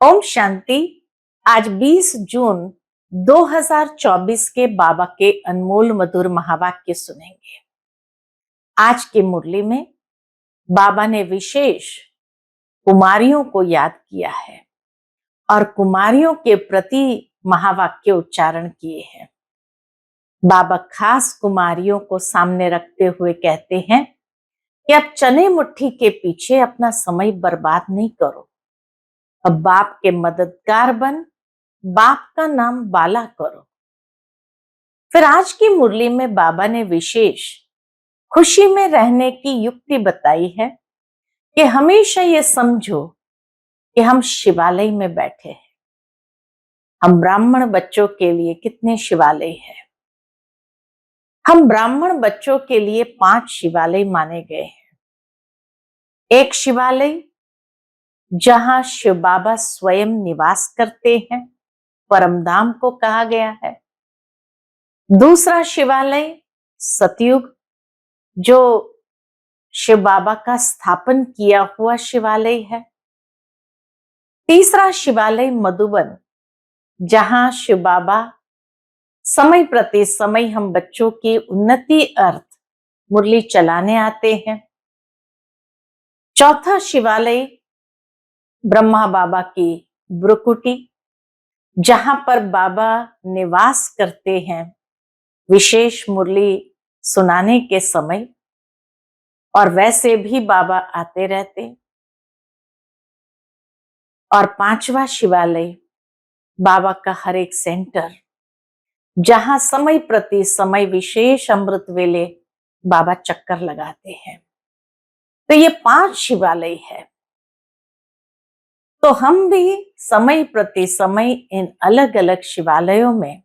ओम शांति। आज 20 जून 2024 के बाबा के अनमोल मधुर महावाक्य सुनेंगे। आज की मुरली में बाबा ने विशेष कुमारियों को याद किया है और कुमारियों के प्रति महावाक्य उच्चारण किए हैं। बाबा खास कुमारियों को सामने रखते हुए कहते हैं कि अब चने मुट्ठी के पीछे अपना समय बर्बाद नहीं करो। अब बाप के मददगार बन बाप का नाम बाला करो। फिर आज की मुरली में बाबा ने विशेष खुशी में रहने की युक्ति बताई है कि हमेशा ये समझो कि हम शिवालय में बैठे हैं। हम ब्राह्मण बच्चों के लिए कितने शिवालय हैं? हम ब्राह्मण बच्चों के लिए 5 शिवालय माने गए हैं। एक शिवालय जहां शिव बाबा स्वयं निवास करते हैं, परमधाम को कहा गया है। दूसरा शिवालय सतयुग, जो शिव बाबा का स्थापन किया हुआ शिवालय है। तीसरा शिवालय मधुबन, जहां शिव बाबा समय प्रति समय हम बच्चों की उन्नति अर्थ मुरली चलाने आते हैं। चौथा शिवालय ब्रह्मा बाबा की ब्रुकुटी, जहां पर बाबा निवास करते हैं विशेष मुरली सुनाने के समय, और वैसे भी बाबा आते रहते। और 5वां शिवालय बाबा का हर एक सेंटर, जहां समय प्रति समय विशेष अमृत वेले बाबा चक्कर लगाते हैं। तो ये 5 शिवालय है। तो हम भी समय प्रति समय इन अलग अलग शिवालयों में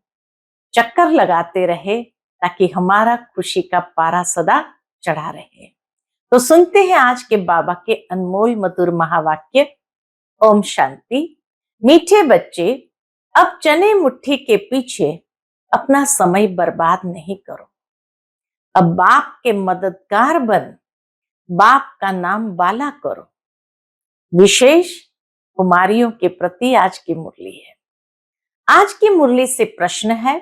चक्कर लगाते रहे, ताकि हमारा खुशी का पारा सदा चढ़ा रहे। तो सुनते हैं आज के बाबा के अनमोल मधुर महावाक्य। ओम शांति। मीठे बच्चे, अब चने मुट्ठी के पीछे अपना समय बर्बाद नहीं करो। अब बाप के मददगार बन बाप का नाम बाला करो। विशेष कुमारियों के प्रति आज की मुरली है। आज की मुरली से प्रश्न है,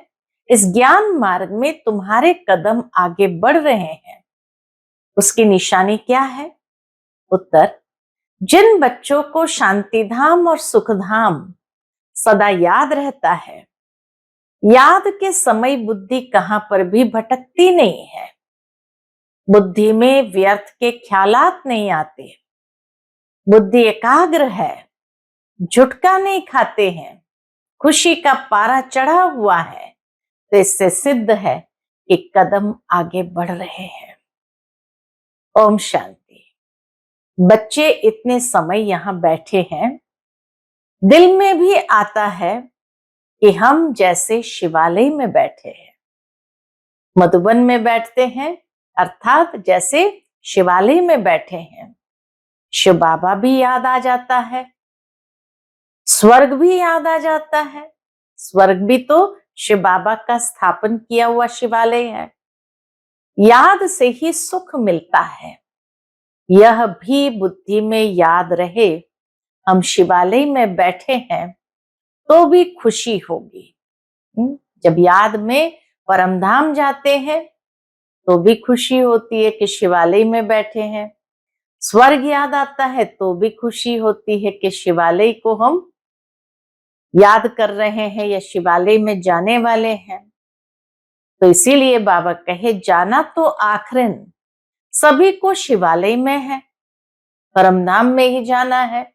इस ज्ञान मार्ग में तुम्हारे कदम आगे बढ़ रहे हैं, उसकी निशानी क्या है? उत्तर, जिन बच्चों को शांति धाम और सुख धाम सदा याद रहता है, याद के समय बुद्धि कहां पर भी भटकती नहीं है। बुद्धि में व्यर्थ के ख्यालात नहीं आते। बुद्धि एकाग्र है, झुटका नहीं खाते हैं, खुशी का पारा चढ़ा हुआ है। तो इससे सिद्ध है कि कदम आगे बढ़ रहे हैं। ओम शांति। बच्चे इतने समय यहां बैठे हैं, दिल में भी आता है कि हम जैसे शिवालय में बैठे हैं, मधुबन में बैठते हैं, अर्थात जैसे शिवालय में बैठे हैं। शिव बाबा भी याद आ जाता है, स्वर्ग भी याद आ जाता है। स्वर्ग भी तो शिव बाबा का स्थापन किया हुआ शिवालय है। याद से ही सुख मिलता है। यह भी बुद्धि में याद रहे, हम शिवालय में बैठे हैं तो भी खुशी होगी। जब याद में परमधाम जाते हैं तो भी खुशी होती है कि शिवालय में बैठे हैं। स्वर्ग याद आता है तो भी खुशी होती है कि शिवालय को हम याद कर रहे हैं या शिवालय में जाने वाले हैं। तो इसीलिए बाबा कहे, जाना तो आखिरन सभी को शिवालय में है, परमधाम में ही जाना है।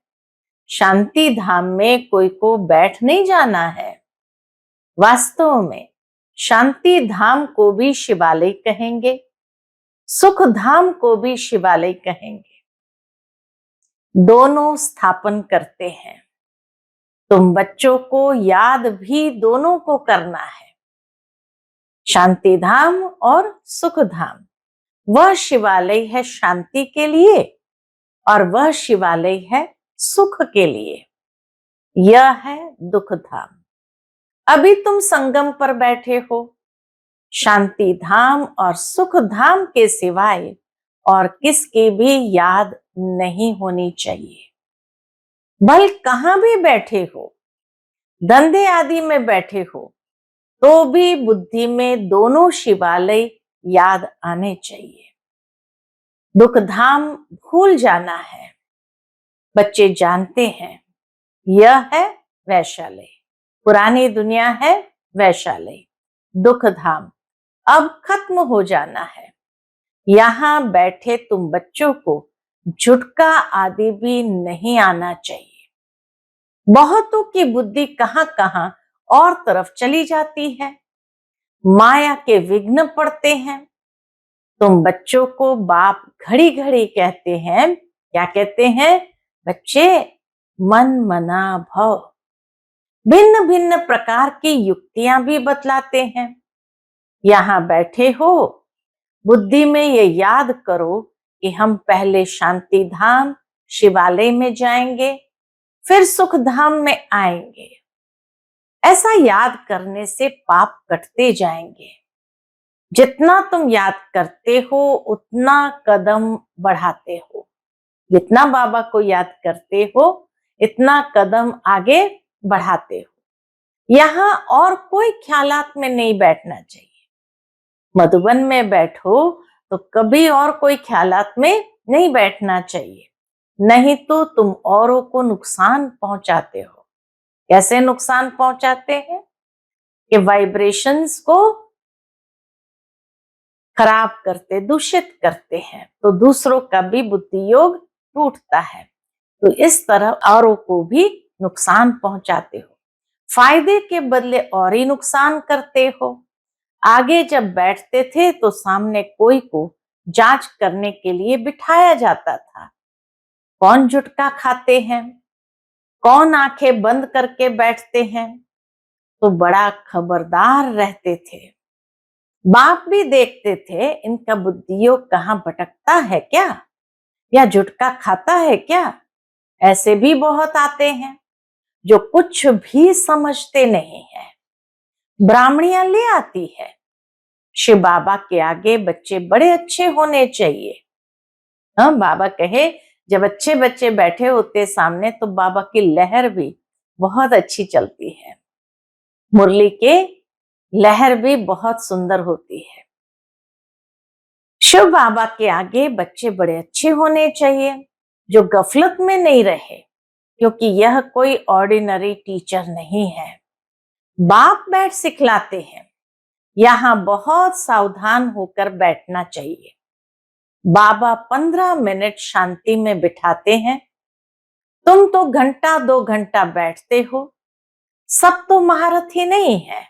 शांति धाम में कोई को बैठ नहीं जाना है। वास्तव में शांति धाम को भी शिवालय कहेंगे, सुख धाम को भी शिवालय कहेंगे। दोनों स्थापन करते हैं। तुम बच्चों को याद भी दोनों को करना है। शांति धाम और सुख धाम, वह शिवालय है शांति के लिए और वह शिवालय है सुख के लिए। यह है दुख धाम। अभी तुम संगम पर बैठे हो। शांति धाम और सुख धाम के सिवाय और किसकी भी याद नहीं होनी चाहिए। भल कहाँ भी बैठे हो, धंधे आदि में बैठे हो, तो भी बुद्धि में दोनों शिवालय याद आने चाहिए। दुख धाम भूल जाना है। बच्चे जानते हैं यह है वैशाली, पुरानी दुनिया है वैशाली, दुख धाम अब खत्म हो जाना है। यहाँ बैठे तुम बच्चों को झुटका आदि भी नहीं आना चाहिए। बहुतों की बुद्धि कहां कहां और तरफ चली जाती है, माया के विघ्न पड़ते हैं। तुम बच्चों को बाप घड़ी घड़ी कहते हैं, क्या कहते हैं? बच्चे मन मना भव, भिन्न भिन्न प्रकार की युक्तियां भी बतलाते हैं। यहां बैठे हो, बुद्धि में ये याद करो कि हम पहले शांति धाम शिवालय में जाएंगे, फिर सुख धाम में आएंगे। ऐसा याद करने से पाप कटते जाएंगे। जितना तुम याद करते हो उतना कदम बढ़ाते हो। जितना बाबा को याद करते हो इतना कदम आगे बढ़ाते हो। यहाँ और कोई ख्यालात में नहीं बैठना चाहिए। मधुबन में बैठो तो कभी और कोई ख्यालात में नहीं बैठना चाहिए, नहीं तो तुम औरों को नुकसान पहुंचाते हो। कैसे नुकसान पहुंचाते हैं? कि वाइब्रेशंस को खराब करते, दूषित करते हैं, तो दूसरों का भी बुद्धि योग टूटता है। तो इस तरह औरों को भी नुकसान पहुंचाते हो, फायदे के बदले और ही नुकसान करते हो। आगे जब बैठते थे तो सामने कोई को जांच करने के लिए बिठाया जाता था। कौन झुटका खाते हैं, कौन आंखें बंद करके बैठते हैं, तो बड़ा खबरदार रहते थे। बाप भी देखते थे इनका बुद्धियोग कहाँ भटकता है क्या, या झुटका खाता है क्या। ऐसे भी बहुत आते हैं जो कुछ भी समझते नहीं है। ब्राह्मणियां ले आती है। शिव बाबा के आगे बच्चे बड़े अच्छे होने चाहिए। हाँ, बाबा कहे जब अच्छे बच्चे बैठे होते सामने तो बाबा की लहर भी बहुत अच्छी चलती है। मुरली के लहर भी बहुत सुंदर होती है। शिव बाबा के आगे बच्चे बड़े अच्छे होने चाहिए, जो गफलत में नहीं रहे, क्योंकि यह कोई ऑर्डिनरी टीचर नहीं है। बाप बैठ सिखलाते हैं। यहाँ बहुत सावधान होकर बैठना चाहिए। बाबा 15 मिनट शांति में बिठाते हैं। तुम तो घंटा 2 घंटा बैठते हो। सब तो महारथी नहीं है।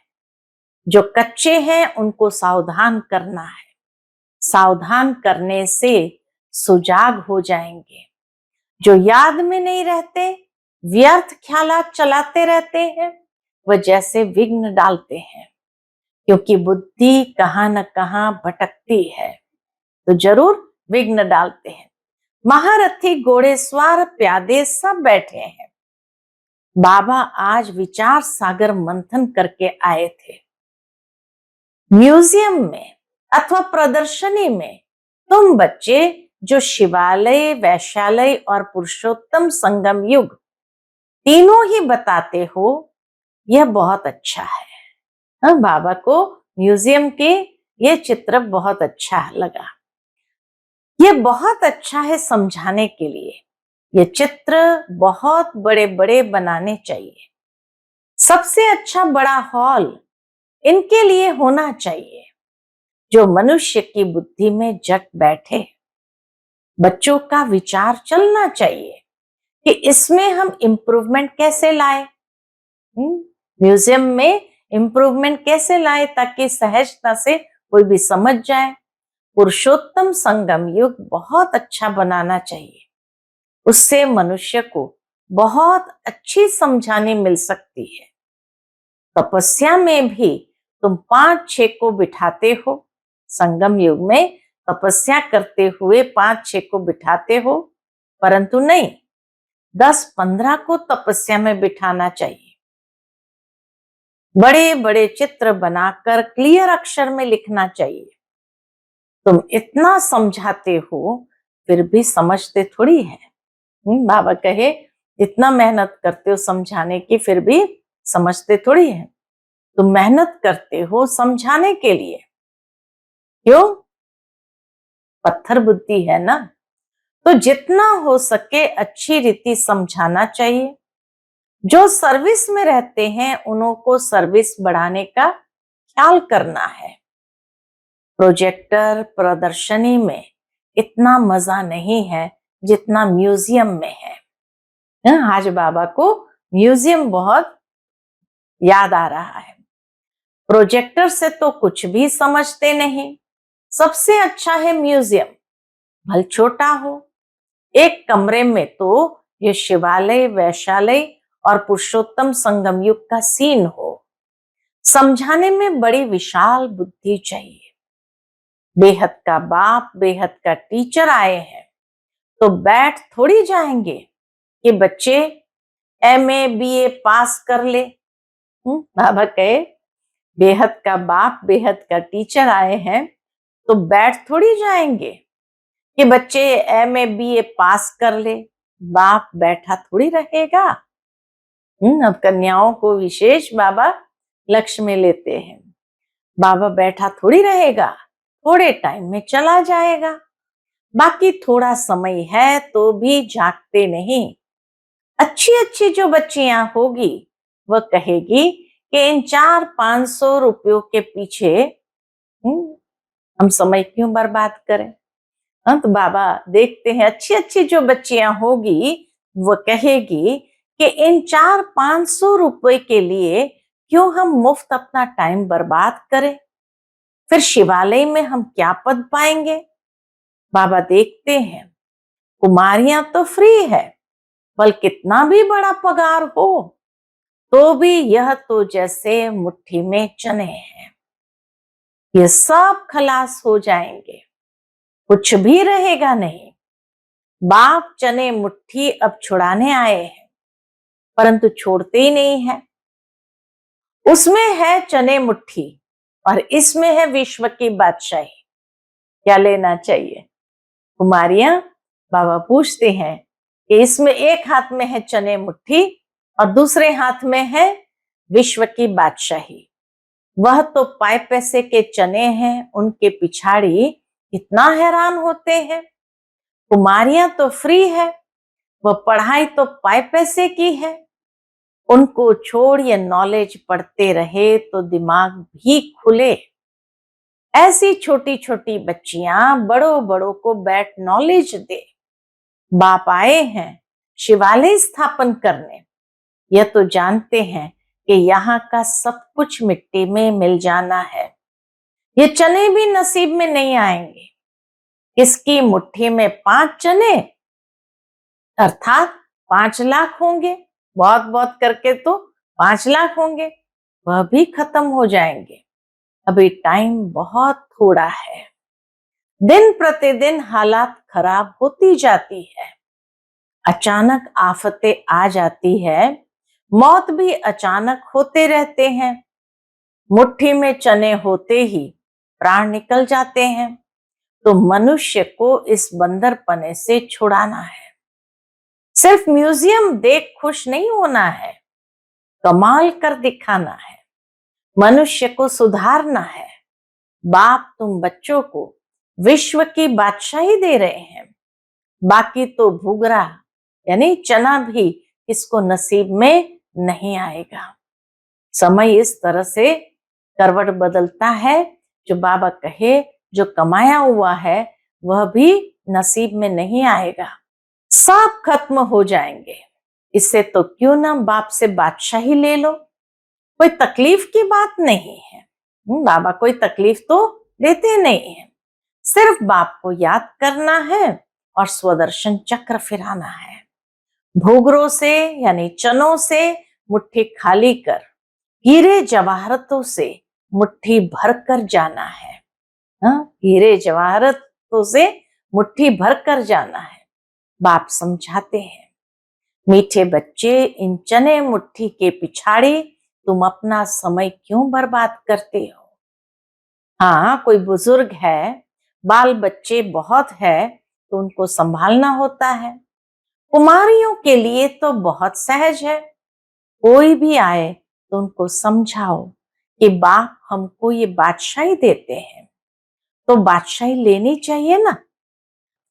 जो कच्चे हैं उनको सावधान करना है। सावधान करने से सुजाग हो जाएंगे। जो याद में नहीं रहते, व्यर्थ ख्यालात चलाते रहते हैं, वह जैसे विघ्न डालते हैं, क्योंकि बुद्धि कहां न कहां भटकती है, तो जरूर विघ्न डालते हैं। महारथी, घोड़ेसवार, प्यादे सब बैठे हैं। बाबा आज विचार सागर मंथन करके आए थे। म्यूजियम में अथवा प्रदर्शनी में तुम बच्चे जो शिवालय, वैशालय और पुरुषोत्तम संगम युग तीनों ही बताते हो, यह बहुत अच्छा है। हाँ, बाबा को म्यूजियम के ये चित्र बहुत अच्छा लगा। ये बहुत अच्छा है समझाने के लिए। ये चित्र बहुत बड़े बड़े बनाने चाहिए। सबसे अच्छा बड़ा हॉल इनके लिए होना चाहिए, जो मनुष्य की बुद्धि में जट बैठे। बच्चों का विचार चलना चाहिए कि इसमें हम इम्प्रूवमेंट कैसे लाए, म्यूजियम में इम्प्रूवमेंट कैसे लाए, ताकि सहजता से कोई भी समझ जाए। पुरुषोत्तम संगम युग बहुत अच्छा बनाना चाहिए। उससे मनुष्य को बहुत अच्छी समझाने मिल सकती है। तपस्या में भी तुम 5-6 को बिठाते हो। संगम युग में तपस्या करते हुए 5-6 को बिठाते हो, परंतु नहीं, 10-15 को तपस्या में बिठाना चाहिए। बड़े बड़े चित्र बनाकर क्लियर अक्षर में लिखना चाहिए। तुम इतना समझाते हो फिर भी समझते थोड़ी है। बाबा कहे इतना मेहनत करते हो समझाने की, फिर भी समझते थोड़ी है। तुम मेहनत करते हो समझाने के लिए, क्यों? पत्थर बुद्धि है ना। तो जितना हो सके अच्छी रीति समझाना चाहिए। जो सर्विस में रहते हैं उन्हों को सर्विस बढ़ाने का ख्याल करना है। प्रोजेक्टर प्रदर्शनी में इतना मजा नहीं है जितना म्यूजियम में है। आज बाबा को म्यूजियम बहुत याद आ रहा है। प्रोजेक्टर से तो कुछ भी समझते नहीं। सबसे अच्छा है म्यूजियम, भले छोटा हो। एक कमरे में तो ये शिवालय, वैशालय और पुरुषोत्तम संगम युग का सीन हो। समझाने में बड़ी विशाल बुद्धि चाहिए। बेहद का बाप, बेहद का टीचर आए हैं तो बैठ थोड़ी जाएंगे कि बच्चे एमए बीए पास कर ले। बाबा कहे बेहद का बाप, बेहद का टीचर आए हैं तो बैठ थोड़ी जाएंगे कि बच्चे एमए बीए पास कर ले। बाप बैठा थोड़ी रहेगा। अब कन्याओं को विशेष बाबा लक्ष्य में लेते हैं। बाबा बैठा थोड़ी रहेगा, थोड़े टाइम में चला जाएगा। बाकी थोड़ा समय है तो भी जागते नहीं। अच्छी अच्छी जो बच्चियां होगी वह कहेगी कि इन 400-500 रुपयों के पीछे हम समय क्यों बर्बाद करें। तो बाबा देखते हैं अच्छी अच्छी जो बच्चियां होगी वो कहेगी कि इन 400-500 रुपए के लिए क्यों हम मुफ्त अपना टाइम बर्बाद करें। फिर शिवालय में हम क्या पद पाएंगे। बाबा देखते हैं कुमारियां तो फ्री है, बल कितना भी बड़ा पगार हो तो भी यह तो जैसे मुट्ठी में चने हैं। ये सब खलास हो जाएंगे, कुछ भी रहेगा नहीं। बाप चने मुट्ठी अब छुड़ाने आए हैं, परंतु छोड़ते ही नहीं है। उसमें है चने मुट्ठी और इसमें है विश्व की बादशाही। क्या लेना चाहिए। कुमारियां बाबा पूछते हैं कि इसमें एक हाथ में है चने मुट्ठी और दूसरे हाथ में है विश्व की बादशाही। वह तो पाए पैसे के चने हैं, उनके पिछाड़ी कितना हैरान होते हैं। कुमारियां तो फ्री है, वह पढ़ाई तो पाए पैसे की है। उनको छोड़ ये नॉलेज पढ़ते रहे तो दिमाग भी खुले। ऐसी छोटी छोटी बच्चियां बड़ों बड़ों को बैठ नॉलेज दे। बाप आए हैं शिवालय स्थापन करने। यह तो जानते हैं कि यहाँ का सब कुछ मिट्टी में मिल जाना है। ये चने भी नसीब में नहीं आएंगे। किसकी मुट्ठी में 5 चने अर्थात 5 लाख होंगे। बहुत बहुत करके तो 5 लाख होंगे, वह भी खत्म हो जाएंगे। अभी टाइम बहुत थोड़ा है। दिन प्रतिदिन हालात खराब होती जाती है। अचानक आफतें आ जाती है। मौत भी अचानक होते रहते हैं। मुट्ठी में चने होते ही प्राण निकल जाते हैं। तो मनुष्य को इस बंदरपने से छुड़ाना है। सिर्फ म्यूजियम देख खुश नहीं होना है, कमाल कर दिखाना है। मनुष्य को सुधारना है। बाप तुम बच्चों को विश्व की बादशाही दे रहे हैं। बाकी तो भुगरा यानी चना भी इसको नसीब में नहीं आएगा। समय इस तरह से करवट बदलता है। जो बाबा कहे जो कमाया हुआ है वह भी नसीब में नहीं आएगा, सब खत्म हो जाएंगे। इससे तो क्यों ना बाप से बादशाही ले लो। कोई तकलीफ की बात नहीं है। बाबा कोई तकलीफ तो देते नहीं है। सिर्फ बाप को याद करना है और स्वदर्शन चक्र फिराना है। भोगरों से यानी चनों से मुट्ठी खाली कर, हीरे जवाहरतों से मुट्ठी भर कर जाना है। हीरे जवाहरतों से मुट्ठी भर कर जाना है। बाप समझाते हैं मीठे बच्चे, इन चने मुट्ठी के पिछाड़ी तुम अपना समय क्यों बर्बाद करते हो। हाँ कोई बुजुर्ग है, बाल बच्चे बहुत है तो उनको संभालना होता है। कुमारियों के लिए तो बहुत सहज है। कोई भी आए तो उनको समझाओ कि बाप हमको ये बादशाही देते हैं तो बादशाही लेनी चाहिए ना।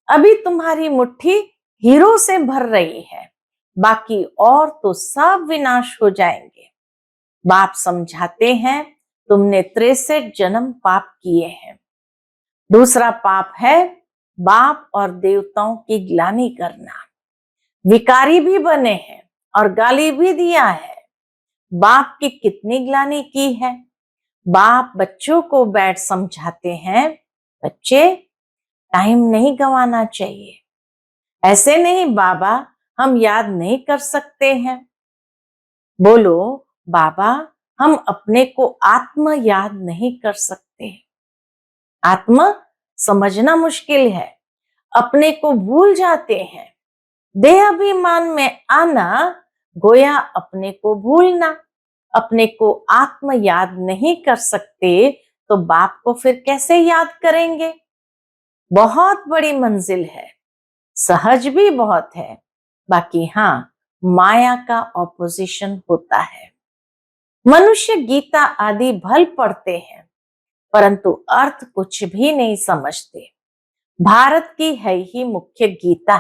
अभी तुम्हारी मुट्ठी हीरो से भर रही है, बाकी और तो सब विनाश हो जाएंगे। बाप समझाते हैं तुमने 63 जन्म पाप किए हैं। दूसरा पाप है बाप और देवताओं की ग्लानि करना। विकारी भी बने हैं और गाली भी दिया है। बाप की कितनी ग्लानि की है। बाप बच्चों को बैठ समझाते हैं, बच्चे टाइम नहीं गंवाना चाहिए। ऐसे नहीं बाबा, हम याद नहीं कर सकते हैं। बोलो बाबा, हम अपने को आत्म याद नहीं कर सकते। आत्मा समझना मुश्किल है, अपने को भूल जाते हैं। देह अभिमान में आना गोया अपने को भूलना। अपने को आत्म याद नहीं कर सकते तो बाप को फिर कैसे याद करेंगे। बहुत बड़ी मंजिल है, सहज भी बहुत है, बाकी हाँ, माया का ऑपोजिशन होता है। मनुष्य गीता आदि भल पढ़ते हैं परंतु अर्थ कुछ भी नहीं समझते। भारत की है ही मुख्य गीता।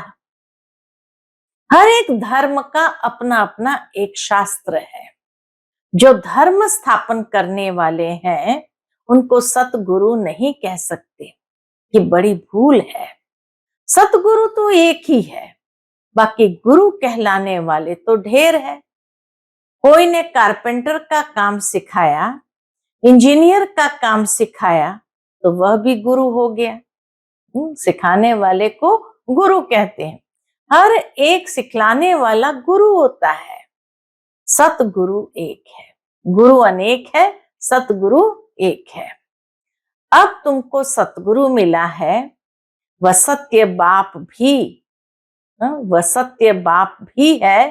हर एक धर्म का अपना अपना एक शास्त्र है। जो धर्म स्थापन करने वाले हैं उनको सतगुरु नहीं कह सकते, कि बड़ी भूल है। सतगुरु तो एक ही है, बाकी गुरु कहलाने वाले तो ढेर है। कोई ने कारपेंटर का काम सिखाया, इंजीनियर का काम सिखाया तो वह भी गुरु हो गया। सिखाने वाले को गुरु कहते हैं। हर एक सिखलाने वाला गुरु होता है। सतगुरु एक है, गुरु अनेक है, सतगुरु एक है। अब तुमको सतगुरु मिला है, वह सत्य बाप भी, वह सत्य बाप भी है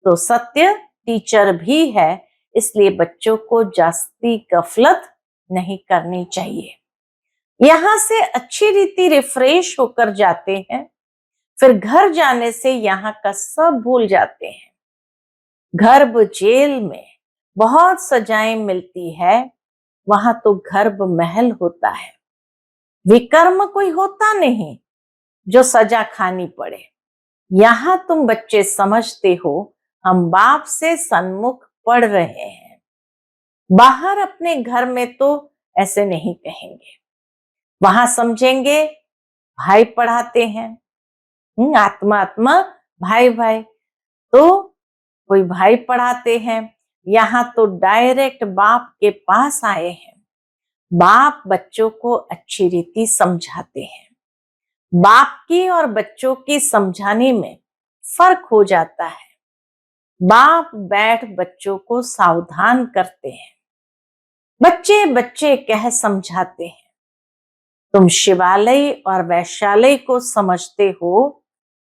तो सत्य टीचर भी है। इसलिए बच्चों को जास्ती गफलत नहीं करनी चाहिए। यहां से अच्छी रीति रिफ्रेश होकर जाते हैं, फिर घर जाने से यहाँ का सब भूल जाते हैं। गर्भ जेल में बहुत सजाएं मिलती है, वहां तो गर्भ महल होता है। विकर्म कोई होता नहीं जो सजा खानी पड़े। यहां तुम बच्चे समझते हो हम बाप से सन्मुख पढ़ रहे हैं। बाहर अपने घर में तो ऐसे नहीं कहेंगे, वहां समझेंगे भाई पढ़ाते हैं। आत्मा आत्मा, भाई भाई, तो कोई भाई पढ़ाते हैं। यहाँ तो डायरेक्ट बाप के पास आए हैं। बाप बच्चों को अच्छी रीति समझाते हैं। बाप की और बच्चों की समझाने में फर्क हो जाता है। बाप बैठ बच्चों को सावधान करते हैं। बच्चे बच्चे कह समझाते हैं। तुम शिवालय और वैश्यालय को समझते हो,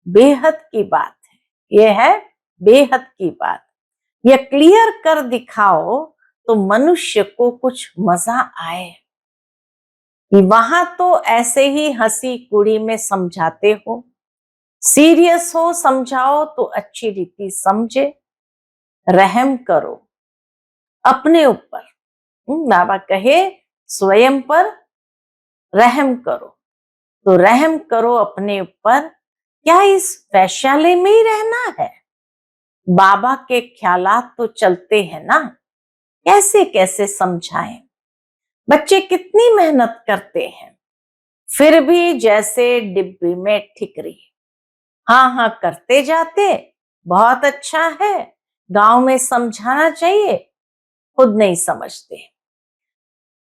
बेहद की बात है। यह है बेहद की बात। यह क्लियर कर दिखाओ तो मनुष्य को कुछ मजा आए। वहां तो ऐसे ही हंसी कुड़ी में समझाते हो, सीरियस हो समझाओ तो अच्छी रीति समझे। रहम करो अपने ऊपर। बाबा कहे स्वयं पर रहम करो, तो रहम करो अपने ऊपर। क्या इस वैश्यालय में ही रहना है? बाबा के ख्यालात तो चलते हैं ना, कैसे कैसे समझाएं। बच्चे कितनी मेहनत करते हैं, फिर भी जैसे डिब्बी में ठिकरी। हाँ हाँ करते जाते, बहुत अच्छा है, गांव में समझाना चाहिए, खुद नहीं समझते।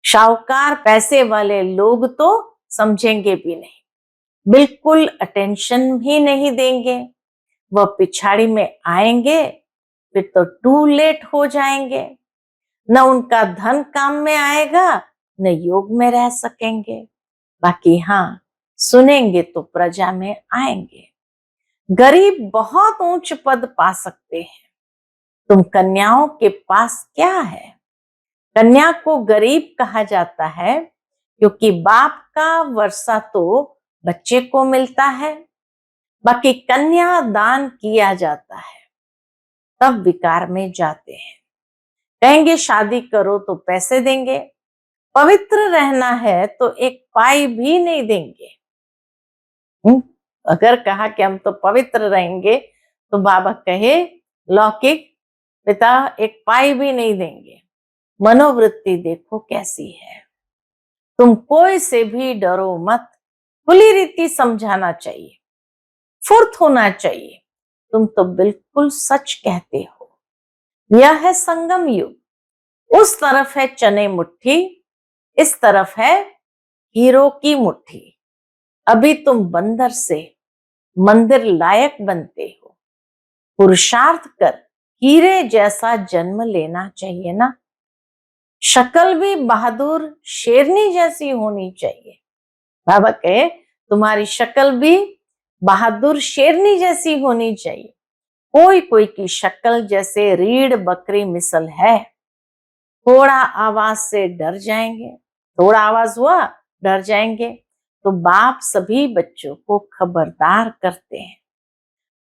शाहूकार पैसे वाले लोग तो समझेंगे भी नहीं, बिल्कुल अटेंशन भी नहीं देंगे। वह पिछाड़ी में आएंगे फिर तो टू लेट हो जाएंगे। न उनका धन काम में आएगा, न योग में रह सकेंगे। बाकी हाँ, सुनेंगे तो प्रजा में आएंगे। गरीब बहुत ऊंच पद पा सकते हैं। तुम कन्याओं के पास क्या है? कन्या को गरीब कहा जाता है क्योंकि बाप का वर्षा तो बच्चे को मिलता है। बाकी कन्या दान किया जाता है तब विकार में जाते हैं। कहेंगे शादी करो तो पैसे देंगे, पवित्र रहना है तो एक पाई भी नहीं देंगे। अगर कहा कि हम तो पवित्र रहेंगे तो बाबा कहे लौकिक पिता एक पाई भी नहीं देंगे। मनोवृत्ति देखो कैसी है। तुम कोई से भी डरो मत, खुली रीति समझाना चाहिए, फुर्त होना चाहिए। तुम तो बिल्कुल सच कहते हो। यह है संगम युग। उस तरफ है चने मुट्ठी, इस तरफ है हीरो की मुट्ठी। अभी तुम बंदर से मंदिर लायक बनते हो। पुरुषार्थ कर हीरे जैसा जन्म लेना चाहिए ना। शक्ल भी बहादुर शेरनी जैसी होनी चाहिए। बाबा कहे तुम्हारी शक्ल भी बहादुर शेरनी जैसी होनी चाहिए। कोई कोई की शक्ल जैसे रीढ़ बकरी मिसल है। थोड़ा आवाज से डर जाएंगे, थोड़ा आवाज हुआ डर जाएंगे। तो बाप सभी बच्चों को खबरदार करते हैं।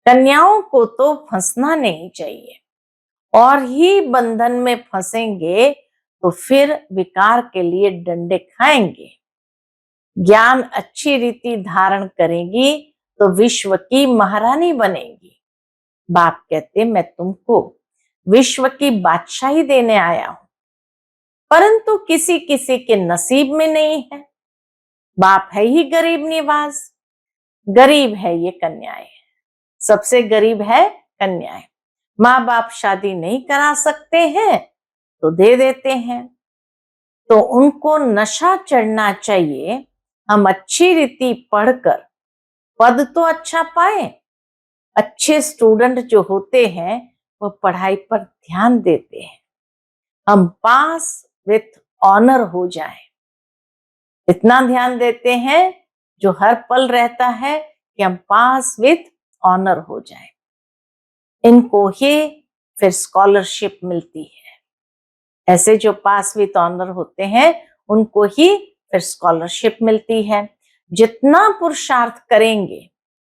कन्याओं को तो फंसना नहीं चाहिए, और ही बंधन में फंसेंगे तो फिर विकार के लिए डंडे खाएंगे। ज्ञान अच्छी रीति धारण करेगी तो विश्व की महारानी बनेगी। बाप कहते मैं तुमको विश्व की बादशाही देने आया हूं, परंतु किसी किसी के नसीब में नहीं है। बाप है ही गरीब निवाज। गरीब है ये कन्याएं, सबसे गरीब है कन्याएं। माँ बाप शादी नहीं करा सकते हैं तो दे देते हैं। तो उनको नशा चढ़ना चाहिए। हम अच्छी रीति पढ़कर पद तो अच्छा पाए। अच्छे स्टूडेंट जो होते हैं वो पढ़ाई पर ध्यान देते हैं। हम पास विथ ऑनर हो जाएं, इतना ध्यान देते हैं जो हर पल रहता है कि हम पास विथ ऑनर हो जाएं। इनको ही फिर स्कॉलरशिप मिलती है। ऐसे जो पास विथ ऑनर होते हैं उनको ही फिर स्कॉलरशिप मिलती है। जितना पुरुषार्थ करेंगे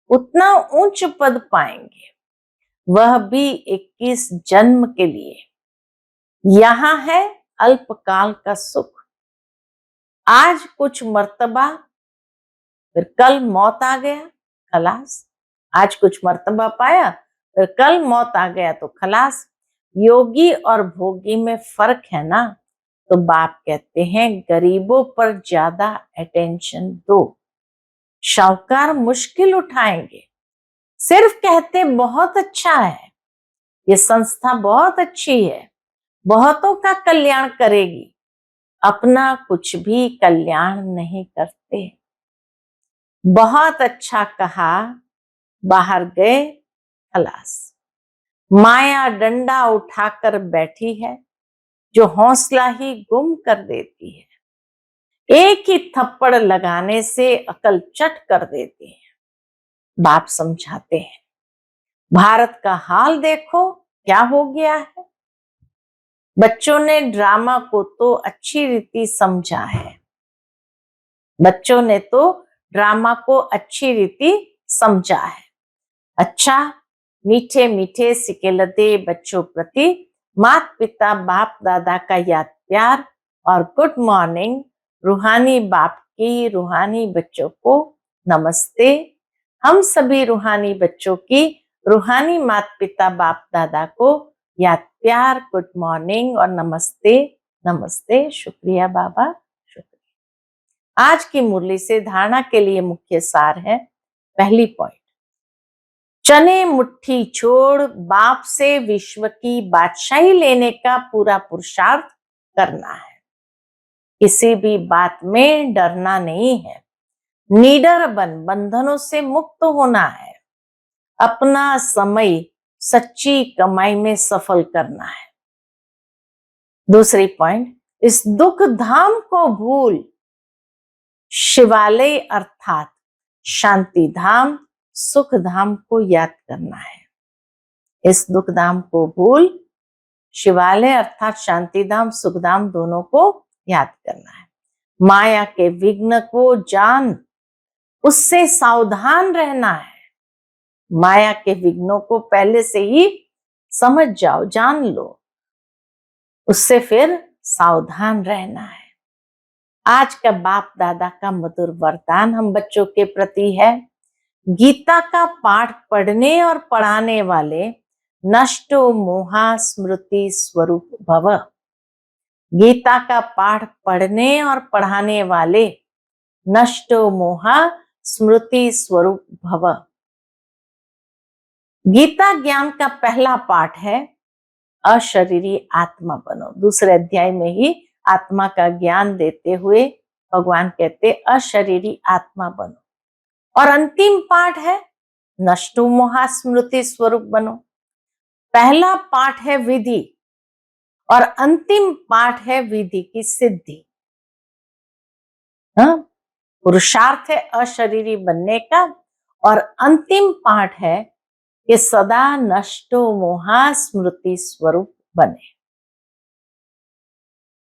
उतना उच्च पद पाएंगे, वह भी 21 जन्म के लिए। यहां है अल्पकाल का सुख। आज कुछ मर्तबा, फिर कल मौत आ गया, खलास। आज कुछ मर्तबा पाया, फिर कल मौत आ गया तो खलास। योगी और भोगी में फर्क है ना। तो बाप कहते हैं गरीबों पर ज्यादा अटेंशन दो। शाहूकार मुश्किल उठाएंगे, सिर्फ कहते बहुत अच्छा है, ये संस्था बहुत अच्छी है, बहुतों का कल्याण करेगी, अपना कुछ भी कल्याण नहीं करते। बहुत अच्छा कहा, बाहर गए, खलास। माया डंडा उठाकर बैठी है जो हौसला ही गुम कर देती है। एक ही थप्पड़ लगाने से अकल चट कर देती है। बाप समझाते हैं भारत का हाल देखो क्या हो गया है। बच्चों ने ड्रामा को तो अच्छी रीति समझा है। बच्चों ने तो ड्रामा को अच्छी रीति समझा है। अच्छा, मीठे मीठे सिकेलते बच्चों प्रति माता पिता बाप दादा का याद प्यार और गुड मॉर्निंग। रूहानी बाप की रूहानी बच्चों को नमस्ते। हम सभी रूहानी बच्चों की रूहानी माता पिता बाप दादा को याद प्यार, गुड मॉर्निंग और नमस्ते। नमस्ते, शुक्रिया बाबा, शुक्रिया। आज की मुरली से धारणा के लिए मुख्य सार है। पहली पॉइंट, चने मुट्ठी छोड़ बाप से विश्व की बादशाही लेने का पूरा पुरुषार्थ करना है। किसी भी बात में डरना नहीं है। निडर बंधनों से मुक्त होना है। अपना समय सच्ची कमाई में सफल करना है। दूसरी पॉइंट, इस दुख धाम को भूल शिवालय अर्थात शांति धाम सुख धाम को याद करना है। इस दुख धाम को भूल शिवालय अर्थात शांति धाम सुख धाम दोनों को याद करना है। माया के विघ्न को जान उससे सावधान रहना है। माया के विघ्नों को पहले से ही समझ जाओ, जान लो, उससे फिर सावधान रहना है। आज का बाप दादा का मधुर वरदान हम बच्चों के प्रति है, गीता का पाठ पढ़ने और पढ़ाने वाले नष्टो मोहा स्मृति स्वरूप भव। गीता का पाठ पढ़ने और पढ़ाने वाले नष्टो मोहा स्मृति स्वरूप भव। गीता ज्ञान का पहला पाठ है अशरीरी आत्मा बनो। दूसरे अध्याय में ही आत्मा का ज्ञान देते हुए भगवान कहते अशरीरी आत्मा बनो। और अंतिम पाठ है नष्टो मोहा स्मृति स्वरूप बनो। पहला पाठ है विधि और अंतिम पाठ है विधि की सिद्धि। पुरुषार्थ है अशरीरी बनने का और अंतिम पाठ है कि सदा नष्टो मोहा स्मृति स्वरूप बने।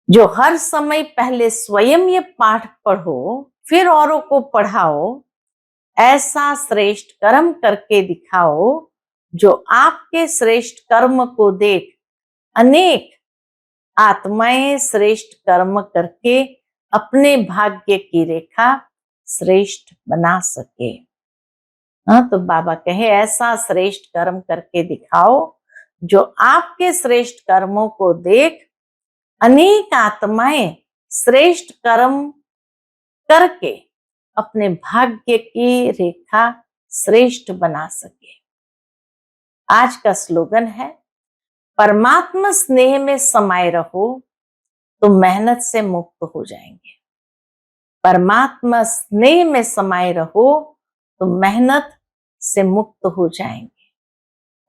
जो हर समय पहले स्वयं ये पाठ पढ़ो फिर औरों को पढ़ाओ, ऐसा श्रेष्ठ कर्म करके दिखाओ जो आपके श्रेष्ठ कर्म को देख अनेक आत्माएं श्रेष्ठ कर्म करके अपने भाग्य की रेखा श्रेष्ठ बना सके। तो बाबा कहे ऐसा श्रेष्ठ कर्म करके दिखाओ जो आपके श्रेष्ठ कर्मों को देख अनेक आत्माएं श्रेष्ठ कर्म करके अपने भाग्य की रेखा श्रेष्ठ बना सके। आज का स्लोगन है परमात्मा स्नेह में समाये रहो तो मेहनत से मुक्त हो जाएंगे। परमात्मा स्नेह में समाये रहो तो मेहनत से मुक्त हो जाएंगे।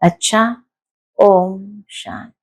अच्छा, ओम शांति।